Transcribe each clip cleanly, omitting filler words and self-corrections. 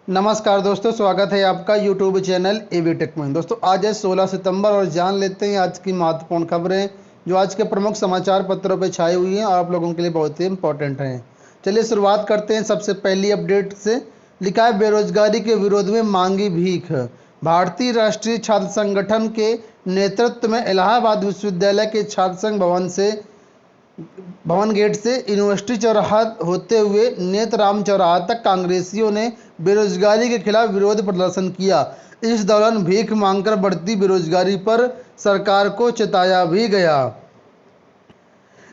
नमस्कार दोस्तों, स्वागत है आपका यूट्यूब चैनल एवी टेक में। दोस्तों आज है 16 सितंबर और जान लेते हैं आज की महत्वपूर्ण खबरें जो आज के प्रमुख समाचार पत्रों पर छाई हुई हैं और आप लोगों के लिए बहुत ही इंपॉर्टेंट हैं। चलिए शुरुआत करते हैं सबसे पहली अपडेट से। लिखा है बेरोजगारी के विरोध में मांगी भीख। भारतीय राष्ट्रीय छात्र संगठन के नेतृत्व में इलाहाबाद विश्वविद्यालय के छात्र संघ भवन गेट से यूनिवर्सिटी चौराहा होते हुए नेतराम चौराहा तक कांग्रेसियों ने बेरोजगारी के खिलाफ विरोध प्रदर्शन किया। इस दौरान भीख मांगकर बढ़ती बेरोजगारी पर सरकार को चेताया भी गया।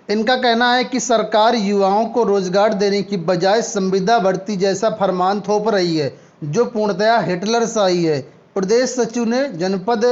इनका कहना है कि सरकार युवाओं को रोजगार देने की बजाय संविदा भर्ती जैसा फरमान थोप रही है जो पूर्णतया हिटलरशाही है। प्रदेश सचिव ने जनपद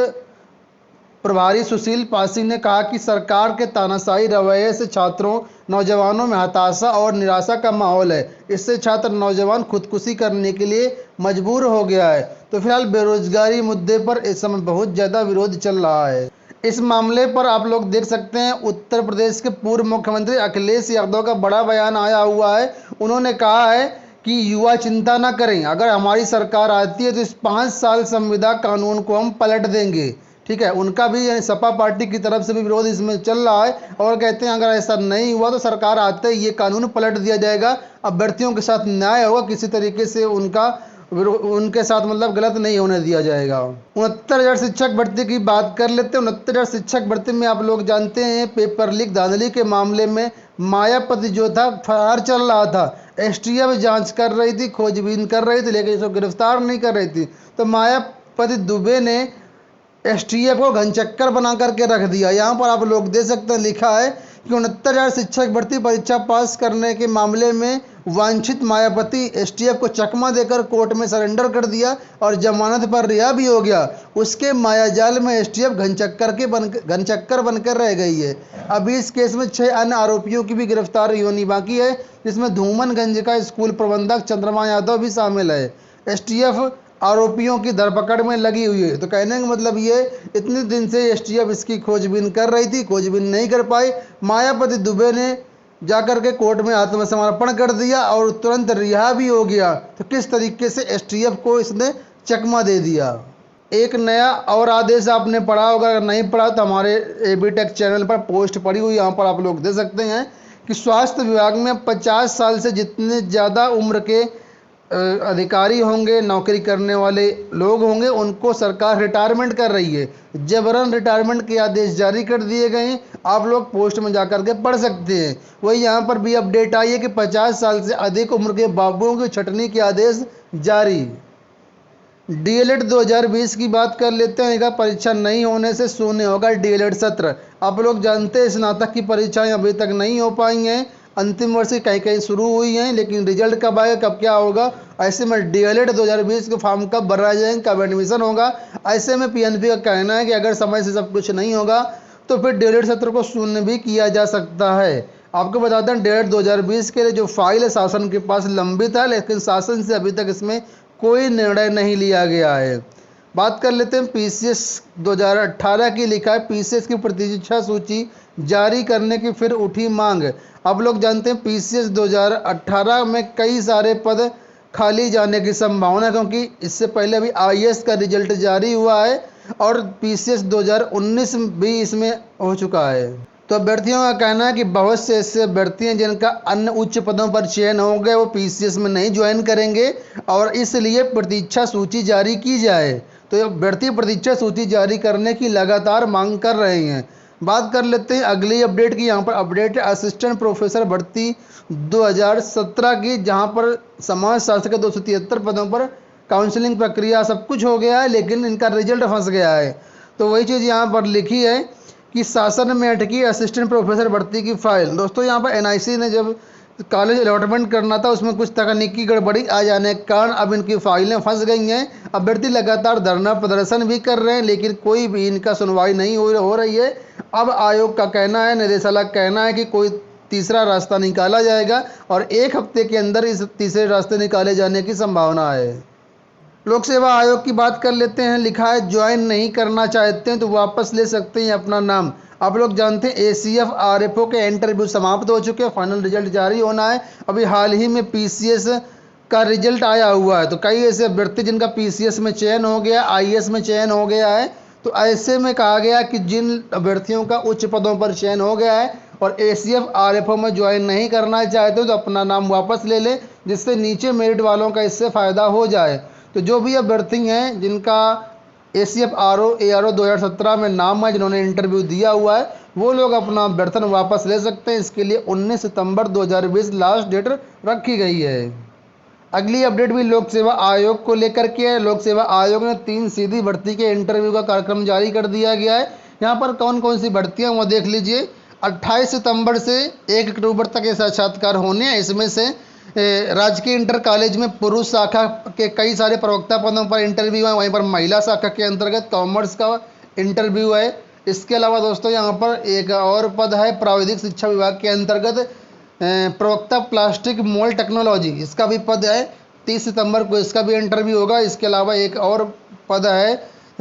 प्रभारी सुशील पासी ने कहा कि सरकार के तानाशाही रवैये से छात्रों नौजवानों में हताशा और निराशा का माहौल है। इससे छात्र नौजवान खुदकुशी करने के लिए मजबूर हो गया है। तो फिलहाल बेरोजगारी मुद्दे पर इस समय बहुत ज़्यादा विरोध चल रहा है। इस मामले पर आप लोग देख सकते हैं उत्तर प्रदेश के पूर्व मुख्यमंत्री अखिलेश यादव का बड़ा बयान आया हुआ है। उन्होंने कहा है कि युवा चिंता न करें, अगर हमारी सरकार आती है तो इस 5 साल संविदा कानून को हम पलट देंगे। ठीक है, उनका भी यानी सपा पार्टी की तरफ से भी विरोध इसमें चल रहा है और कहते हैं अगर ऐसा नहीं हुआ तो सरकार आते ही ये कानून पलट दिया जाएगा। अभ्यर्थियों के साथ न्याय होगा, किसी तरीके से उनके साथ मतलब गलत नहीं होने दिया जाएगा। 69,000 शिक्षक भर्ती की बात कर लेते हैं। 69,000 शिक्षक भर्ती में आप लोग जानते हैं पेपर लीक धांधली के मामले में मायावती जो था फरार चल रहा था। एसटीएफ जांच कर रही थी, खोजबीन कर रही थी, लेकिन इसको गिरफ्तार नहीं कर रही थी। तो मायावती दुबे ने एसटीएफ को घनचक्कर बना करके रख दिया। यहाँ पर आप लोग देख सकते हैं लिखा है कि 69,000 शिक्षक भर्ती परीक्षा पास करने के मामले में वांछित मायावती एसटीएफ को चकमा देकर कोर्ट में सरेंडर कर दिया और जमानत पर रिहा भी हो गया। उसके मायाजाल में एसटीएफ घनचक्कर बनकर रह गई है। अभी इस केस में 6 अन्य आरोपियों की भी गिरफ्तारी होनी बाकी है, जिसमें धूमनगंज का स्कूल प्रबंधक चंद्रमा यादव भी शामिल है। एसटीएफ आरोपियों की धरपकड़ में लगी हुई है। तो कहने का मतलब ये इतने दिन से एसटीएफ इसकी खोजबीन कर रही थी, खोजबीन नहीं कर पाई। मायावती दुबे ने जाकर के कोर्ट में आत्मसमर्पण कर दिया और तुरंत रिहा भी हो गया। तो किस तरीके से एसटीएफ को इसने चकमा दे दिया। एक नया और आदेश आपने पढ़ा होगा, अगर नहीं पढ़ा तो हमारे एबी टेक चैनल पर पोस्ट पड़ी हुई, यहाँ पर आप लोग दे सकते हैं कि स्वास्थ्य विभाग में 50 साल से जितने ज़्यादा उम्र के अधिकारी होंगे, नौकरी करने वाले लोग होंगे, उनको सरकार रिटायरमेंट कर रही है। जबरन रिटायरमेंट के आदेश जारी कर दिए गए हैं, आप लोग पोस्ट में जाकर के पढ़ सकते हैं। वही यहाँ पर भी अपडेट आई है कि 50 साल से अधिक उम्र के बाबुओं की छटनी के आदेश जारी। डीएलएड 2020 की बात कर लेते हैं। इनका परीक्षा नहीं होने से शून्य होगा डीएलएड सत्र। आप लोग जानते हैं स्नातक की परीक्षाएं अभी तक नहीं हो पाई हैं, अंतिम वर्ष कहीं कहीं शुरू हुई हैं, लेकिन रिजल्ट कब आएगा, कब क्या होगा। ऐसे में डीएलएड 2020 के फॉर्म कब भरा जाएंगे, कब एडमिशन होगा। ऐसे में पीएनबी का कहना है कि अगर समय से सब कुछ नहीं होगा तो फिर डीएलएड सत्र को शून्य भी किया जा सकता है। आपको बताते हैं डीएलएड 2020 के लिए जो फाइल है शासन के पास लंबित है, लेकिन शासन से अभी तक इसमें कोई निर्णय नहीं लिया गया है। बात कर लेते हैं पीसीएस 2018 की। लिखा है पीसीएस की प्रतीक्षा सूची जारी करने की फिर उठी मांग। आप लोग जानते हैं पीसीएस 2018 में कई सारे पद खाली जाने की संभावना, क्योंकि इससे पहले अभी आईएएस का रिजल्ट जारी हुआ है और पीसीएस 2019 भी इसमें हो चुका है। तो अभ्यर्थियों का कहना है कि बहुत से ऐसे अभ्यर्थी हैं जिनका अन्य उच्च पदों पर चयन हो गए, वो पीसीएस में नहीं ज्वाइन करेंगे और इसलिए प्रतीक्षा सूची जारी की जाए। तो अभ्यर्थी प्रतीक्षा सूची जारी करने की लगातार मांग कर रहे हैं। बात कर लेते हैं अगली अपडेट की। यहाँ पर अपडेट है असिस्टेंट प्रोफेसर भर्ती 2017 की, जहाँ पर समाज शास्त्र के 273 पदों पर काउंसलिंग प्रक्रिया सब कुछ हो गया है, लेकिन इनका रिजल्ट फंस गया है। तो वही चीज़ यहाँ पर लिखी है कि शासन में अटकी असिस्टेंट प्रोफेसर भर्ती की फाइल। दोस्तों यहाँ पर एनआईसी ने जब कॉलेज अलॉटमेंट करना था उसमें कुछ तकनीकी गड़बड़ी आ जाने के कारण अब इनकी फाइलें फंस गई हैं। अभ्यर्थी लगातार धरना प्रदर्शन भी कर रहे हैं, लेकिन कोई भी इनका सुनवाई नहीं हो रही है। अब आयोग का कहना है, निदेशालय का कहना है कि कोई तीसरा रास्ता निकाला जाएगा और 1 हफ्ते के अंदर इस तीसरे रास्ते निकाले जाने की संभावना है। लोक सेवा आयोग की बात कर लेते हैं। लिखा है ज्वाइन नहीं करना चाहते हैं तो वापस ले सकते हैं अपना नाम। आप लोग जानते हैं एसीएफ आरएफओ के इंटरव्यू समाप्त हो चुके हैं, फाइनल रिजल्ट जारी होना है। अभी हाल ही में पीसीएस का रिजल्ट आया हुआ है। तो कई ऐसे अभ्यर्थी जिनका पीसीएस में चयन हो गया, आईएएस में चयन हो गया है, तो ऐसे में कहा गया कि जिन अभ्यर्थियों का उच्च पदों पर चयन हो गया है और एसीएफ आरएफओ में ज्वाइन नहीं करना चाहते तो अपना नाम वापस ले ले, जिससे नीचे मेरिट वालों का इससे फ़ायदा हो जाए। तो जो भी अभ्यर्थी हैं जिनका एसीएफ एआरओ 2017 में नाम है, जिन्होंने इंटरव्यू दिया हुआ है, वो लोग अपना अभ्यर्थन वापस ले सकते हैं। इसके लिए 19 सितंबर 2020 लास्ट डेट रखी गई है। अगली अपडेट भी लोक सेवा आयोग को लेकर के है। लोक सेवा आयोग ने 3 सीधी भर्ती के इंटरव्यू का कार्यक्रम जारी कर दिया गया है। यहाँ पर कौन कौन सी भर्तियाँ वो देख लीजिए। 28 सितंबर से 1 अक्टूबर तक ये साक्षात्कार होने हैं। इसमें से राजकीय इंटर कॉलेज में पुरुष शाखा के कई सारे प्रवक्ता पदों पर इंटरव्यू है, वहीं पर महिला शाखा के अंतर्गत कॉमर्स का इंटरव्यू है। इसके अलावा दोस्तों यहाँ पर एक और पद है प्राविधिक शिक्षा विभाग के अंतर्गत प्रवक्ता प्लास्टिक मोल्ड टेक्नोलॉजी, इसका भी पद है। 30 सितंबर को इसका भी इंटरव्यू होगा। इसके अलावा एक और पद है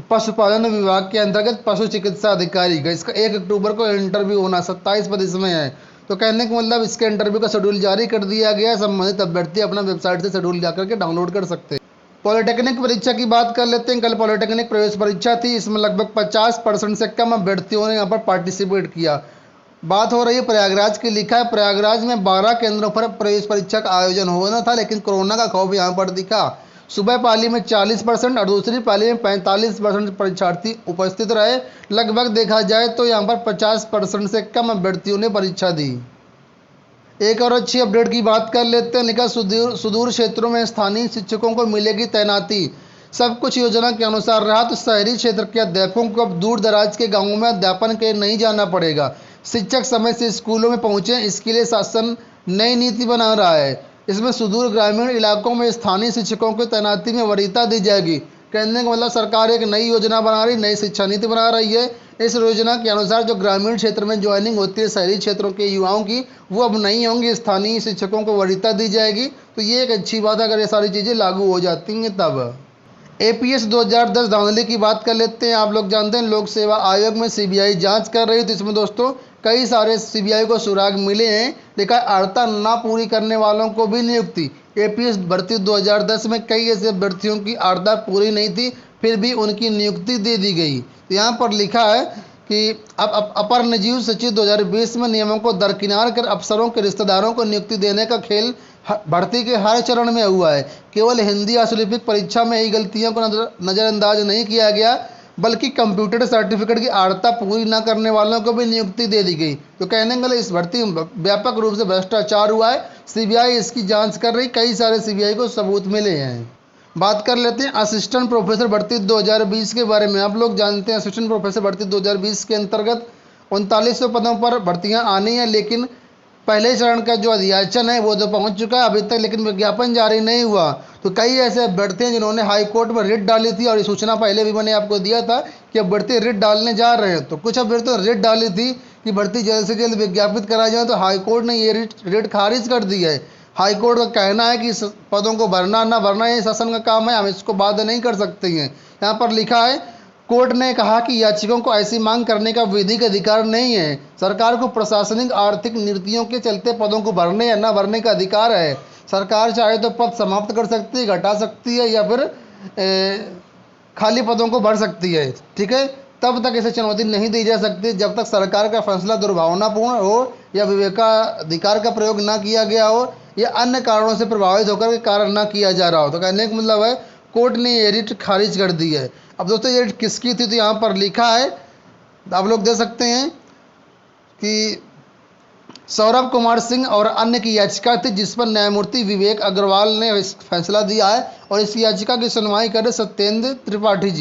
पशुपालन विभाग के अंतर्गत पशु चिकित्सा अधिकारी का, इसका 1 अक्टूबर को इंटरव्यू होना। 27 पद इसमें है। तो कहने का मतलब इसके इंटरव्यू का शेड्यूल जारी कर दिया गया है। संबंधित अभ्यर्थी अपना वेबसाइट से शेड्यूल जाकर के डाउनलोड कर सकते हैं। पॉलिटेक्निक परीक्षा की बात कर लेते हैं। कल पॉलिटेक्निक प्रवेश परीक्षा थी। इसमें लगभग 50% से कम अभ्यर्थियों ने यहाँ पर पार्टिसिपेट किया। बात हो रही है प्रयागराज की। लिखा है प्रयागराज में 12 केंद्रों पर प्रवेश परीक्षा का आयोजन होना था, लेकिन कोरोना का खौफ यहाँ पर दिखा। सुबह पाली में 40% और दूसरी पाली में 45% परीक्षार्थी उपस्थित रहे। लगभग देखा जाए तो यहाँ पर 50% से कम अभ्यर्थियों ने परीक्षा दी। एक और अच्छी अपडेट की बात कर लेते हैं। लिखा सुदूर क्षेत्रों में स्थानीय शिक्षकों को मिलेगी तैनाती। सब कुछ योजना के अनुसार रहा तो शहरी क्षेत्र के अध्यापकों को अब दूर दराज के गाँवों में अध्यापन के लिए नहीं जाना पड़ेगा। शिक्षक समय से स्कूलों में पहुंचे, इसके लिए शासन नई नीति बना रहा है। इसमें सुदूर ग्रामीण इलाकों में स्थानीय शिक्षकों की तैनाती में वरीयता दी जाएगी। कहने का मतलब सरकार एक नई योजना बना रही, नई शिक्षा नीति बना रही है। इस योजना के अनुसार जो ग्रामीण क्षेत्र में ज्वाइनिंग होती है शहरी क्षेत्रों के युवाओं की, वो अब नहीं होंगी, स्थानीय शिक्षकों को वरीयता दी जाएगी। तो ये एक अच्छी बात है अगर ये सारी चीज़ें लागू हो जाती हैं तब। एपीएस 2010 धांधली की बात कर लेते हैं। आप लोग जानते हैं लोक सेवा आयोग में सीबीआई जांच कर रही थी। इसमें दोस्तों कई सारे सीबीआई को सुराग मिले हैं। लिखा अर्हता ना पूरी करने वालों को भी नियुक्ति। एपीएस भर्ती 2010 में कई ऐसे अभ्यर्थियों की अर्हता पूरी नहीं थी, फिर भी उनकी नियुक्ति दे दी गई। तो यहाँ पर लिखा है कि अब अपर निजीव सचिव 2020 में नियमों को दरकिनार कर अफसरों के रिश्तेदारों को नियुक्ति देने का खेल भर्ती के हर चरण में हुआ है। केवल हिंदी अशुल्पिक परीक्षा में ही गलतियों को नज़रअंदाज नहीं किया गया, बल्कि कंप्यूटर सर्टिफिकेट की अर्हता पूरी न करने वालों को भी नियुक्ति दे दी गई। तो कहने का इस भर्ती में व्यापक रूप से भ्रष्टाचार हुआ है। सीबीआई इसकी जांच कर रही, कई सारे सीबीआई को सबूत मिले हैं। बात कर लेते हैं असिस्टेंट प्रोफेसर भर्ती 2020 के बारे में। आप लोग जानते हैं असिस्टेंट प्रोफेसर भर्ती 2020 के अंतर्गत 3900 पदों पर भर्तियां आनी है, लेकिन पहले चरण का जो अधियाचन है वो तो पहुंच चुका है अभी तक, लेकिन विज्ञापन जारी नहीं हुआ। तो कई ऐसे अभ्यर्थी हैं जिन्होंने हाई कोर्ट में रिट डाली थी, और ये सूचना पहले भी मैंने आपको दिया था कि अभ्यर्थी रिट डालने जा रहे हैं। तो कुछ अभ्यर्थियों ने रिट डाली थी कि भर्ती जल्द से जल्द विज्ञापित करा जाए, तो हाईकोर्ट ने ये रिट खारिज कर दी है। हाईकोर्ट का कहना है कि पदों को भरना ना भरना ये शासन का काम है, हम इसको बाध्य नहीं कर सकते हैं। यहाँ पर लिखा है कोर्ट ने कहा कि याचिकों को ऐसी मांग करने का विधिक अधिकार नहीं है। सरकार को प्रशासनिक आर्थिक नीतियों के चलते पदों को भरने या न भरने का अधिकार है। सरकार चाहे तो पद समाप्त कर सकती है, घटा सकती है, या फिर खाली पदों को भर सकती है। ठीक है, तब तक इसे चुनौती नहीं दी जा सकती जब तक सरकार का फैसला दुर्भावनापूर्ण हो, या विवेकाधिकार का प्रयोग ना किया गया हो, या अन्य कारणों से प्रभावित होकर के कारण ना किया जा रहा हो। तो कहने का मतलब है कोर्ट ने ये रिट खारिज कर दी है। अब दोस्तों ये रिट किसकी थी, तो यहाँ पर लिखा है, आप लोग देख सकते हैं कि सौरभ कुमार सिंह और अन्य की याचिका थी, जिस पर न्यायमूर्ति विवेक अग्रवाल ने फैसला दिया है, और इस याचिका की सुनवाई कर सत्येंद्र त्रिपाठी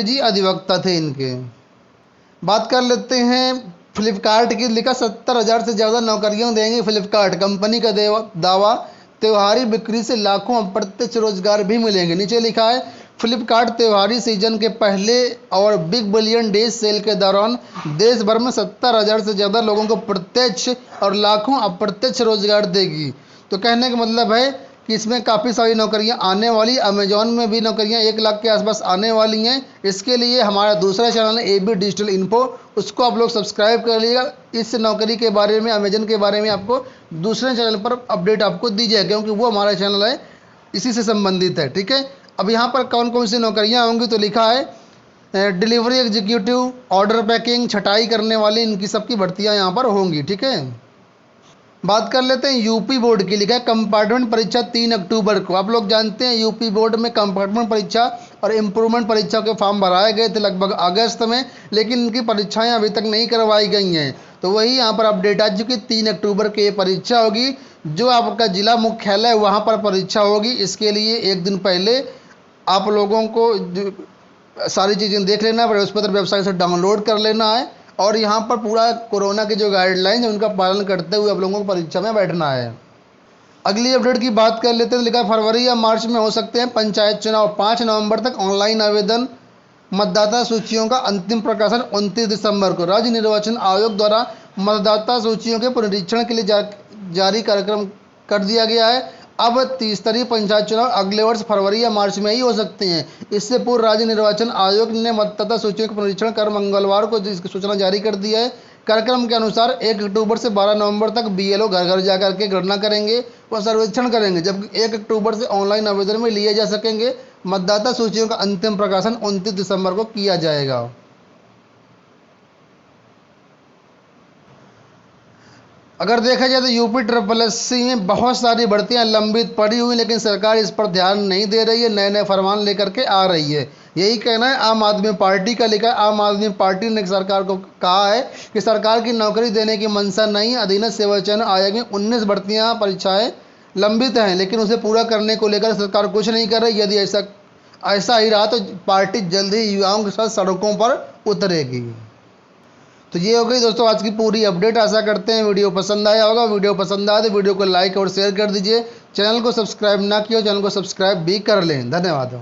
जी अधिवक्ता थे इनके। बात कर लेते हैं फ्लिपकार्ट की। लिखा 70,000 से ज़्यादा नौकरियां देंगे फ्लिपकार्ट। कंपनी का दावा, त्योहारी बिक्री से लाखों अप्रत्यक्ष रोजगार भी मिलेंगे। नीचे लिखा है फ्लिपकार्ट त्योहारी सीजन के पहले और बिग बिलियन डेज सेल के दौरान देश भर में 70,000 से ज़्यादा लोगों को प्रत्यक्ष और लाखों अप्रत्यक्ष रोजगार देगी। तो कहने का मतलब है कि इसमें काफ़ी सारी नौकरियां आने वाली। अमेजॉन में भी नौकरियां 1 लाख के आसपास आने वाली हैं। इसके लिए हमारा दूसरा चैनल है AB डिजिटल इन्फो, उसको आप लोग सब्सक्राइब कर लीजिएगा। इस नौकरी के बारे में, अमेजन के बारे में आपको दूसरे चैनल पर अपडेट आपको दी जाए, क्योंकि वो हमारा चैनल है, इसी से संबंधित है। ठीक है, अब यहाँ पर कौन कौन सी नौकरियाँ होंगी तो लिखा है डिलीवरी एग्जीक्यूटिव, ऑर्डर पैकिंग, छटाई करने वाली, इनकी सबकी भर्तियाँ यहाँ पर होंगी। ठीक है, बात कर लेते हैं यूपी बोर्ड की। लिखा है कंपार्टमेंट परीक्षा 3 अक्टूबर को। आप लोग जानते हैं यूपी बोर्ड में कंपार्टमेंट परीक्षा और इम्प्रूवमेंट परीक्षा के फॉर्म भराए गए थे लगभग अगस्त में, लेकिन इनकी परीक्षाएं अभी तक नहीं करवाई गई हैं। तो वही यहाँ पर अपडेट आ चुकी, 3 अक्टूबर की ये परीक्षा होगी। जो आपका जिला मुख्यालय वहाँ पर परीक्षा होगी। इसके लिए एक दिन पहले आप लोगों को सारी चीज़ें देख लेना, प्रवेश पत्र वेबसाइट से डाउनलोड कर लेना है, और यहाँ पर पूरा कोरोना के जो गाइडलाइंस है उनका पालन करते हुए आप लोगों को परीक्षा में बैठना है। अगली अपडेट की बात कर लेते हैं। लिखा फरवरी या मार्च में हो सकते हैं पंचायत चुनाव। 5 नवंबर तक ऑनलाइन आवेदन। मतदाता सूचियों का अंतिम प्रकाशन 29 दिसंबर को। राज्य निर्वाचन आयोग द्वारा मतदाता सूचियों के पुनरीक्षण के लिए जारी कार्यक्रम कर दिया गया है। अब 30 स्तरीय पंचायत चुनाव अगले वर्ष फरवरी या मार्च में ही हो सकते हैं। इससे पूर्व राज्य निर्वाचन आयोग ने मतदाता सूचियों का पुनरीक्षण कर मंगलवार को इसकी सूचना जारी कर दी है। कार्यक्रम के अनुसार 1 अक्टूबर से 12 नवंबर तक बीएलओ घर घर जाकर के गणना करेंगे व सर्वेक्षण करेंगे, जबकि 1 अक्टूबर से ऑनलाइन आवेदन में लिए जा सकेंगे। मतदाता सूचियों का अंतिम प्रकाशन 29 दिसंबर को किया जाएगा। अगर देखा जाए तो यूपी SSSC में बहुत सारी भर्तियां लंबित पड़ी हुई, लेकिन सरकार इस पर ध्यान नहीं दे रही है, नए नए फरमान लेकर के आ रही है। यही कहना है आम आदमी पार्टी का। लिखा है आम आदमी पार्टी ने सरकार को कहा है कि सरकार की नौकरी देने की मंशा नहीं। अधीनस्थ सेवा चयन आयोग में 19 भर्तियां परीक्षाएं लंबित हैं, लेकिन उसे पूरा करने को लेकर सरकार कुछ नहीं कर रही। यदि ऐसा ही रहा तो पार्टी जल्द ही युवाओं के साथ सड़कों पर उतरेगी। तो ये हो गई दोस्तों आज की पूरी अपडेट। आशा करते हैं वीडियो पसंद आया होगा। वीडियो पसंद आए तो वीडियो को लाइक और शेयर कर दीजिए। चैनल को सब्सक्राइब ना किया, चैनल को सब्सक्राइब भी कर लें। धन्यवाद।